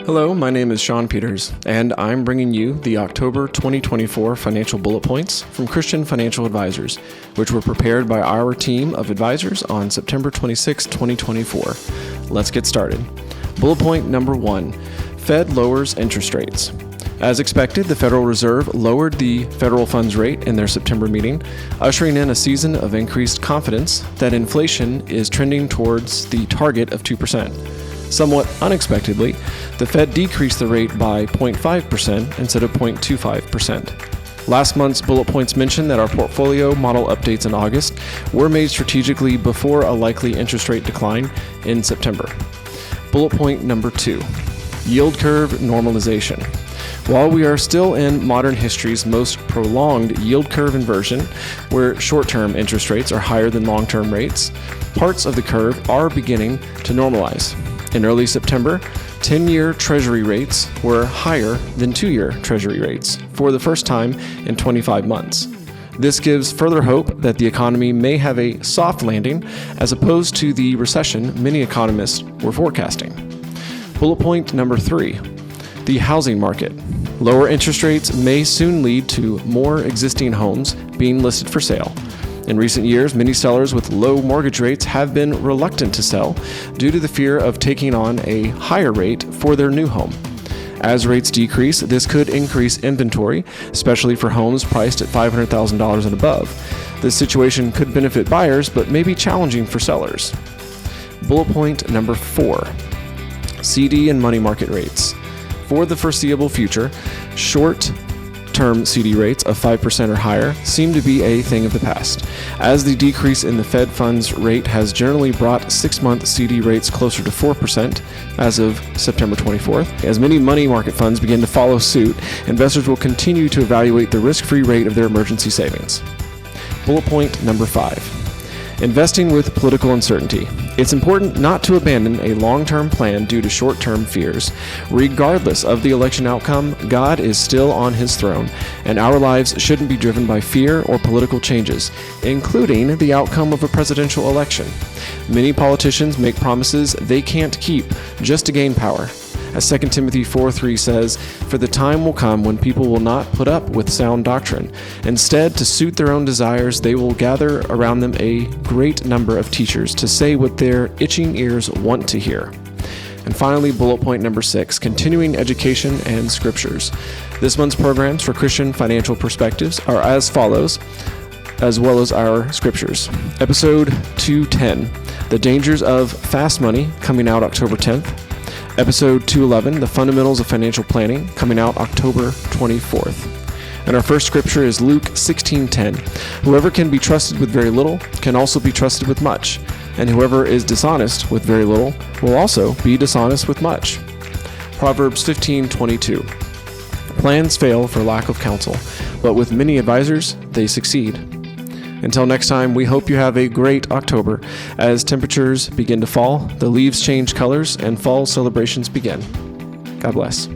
Hello, my name is Shawn Peters, and I'm bringing you the October 2024 financial bullet points from Christian Financial Advisors, which were prepared by our team of advisors on September 26, 2024. Let's get started. Bullet point number 1, Fed lowers interest rates. As expected, the Federal Reserve lowered the federal funds rate in their September meeting, ushering in a season of increased confidence that inflation is trending towards the target of 2%. Somewhat unexpectedly, the Fed decreased the rate by 0.5% instead of 0.25%. Last month's bullet points mentioned that our portfolio model updates in August were made strategically before a likely interest rate decline in September. Bullet point number 2, yield curve normalization. While we are still in modern history's most prolonged yield curve inversion, where short-term interest rates are higher than long-term rates, parts of the curve are beginning to normalize. In early September, 10-year Treasury rates were higher than 2-year Treasury rates for the first time in 25 months. This gives further hope that the economy may have a soft landing as opposed to the recession many economists were forecasting. Bullet point number 3, the housing market. Lower interest rates may soon lead to more existing homes being listed for sale. In recent years, many sellers with low mortgage rates have been reluctant to sell due to the fear of taking on a higher rate for their new home. As rates decrease, this could increase inventory, especially for homes priced at $500,000 and above. This situation could benefit buyers, but may be challenging for sellers. Bullet point number 4, CD and money market rates. For the foreseeable future, short-term CD rates of 5% or higher seem to be a thing of the past, as the decrease in the Fed funds rate has generally brought 6-month CD rates closer to 4% as of September 24th. As many money market funds begin to follow suit, investors will continue to evaluate the risk-free rate of their emergency savings. Bullet point number 5. Investing with political uncertainty. It's important not to abandon a long-term plan due to short-term fears. Regardless of the election outcome, God is still on his throne, and our lives shouldn't be driven by fear or political changes, including the outcome of a presidential election. Many politicians make promises they can't keep just to gain power. As 2 Timothy 4:3 says, "For the time will come when people will not put up with sound doctrine. Instead, to suit their own desires, they will gather around them a great number of teachers to say what their itching ears want to hear." And finally, bullet point number 6, continuing education and scriptures. This month's programs for Christian financial perspectives are as follows, as well as our scriptures. Episode 210, The Dangers of Fast Money, coming out October 10th. Episode 211, The Fundamentals of Financial Planning, coming out October 24th. And our first scripture is Luke 16:10. Whoever can be trusted with very little can also be trusted with much, and whoever is dishonest with very little will also be dishonest with much. Proverbs 15:22. Plans fail for lack of counsel, but with many advisors, they succeed. Until next time, we hope you have a great October. As temperatures begin to fall, the leaves change colors, and fall celebrations begin. God bless.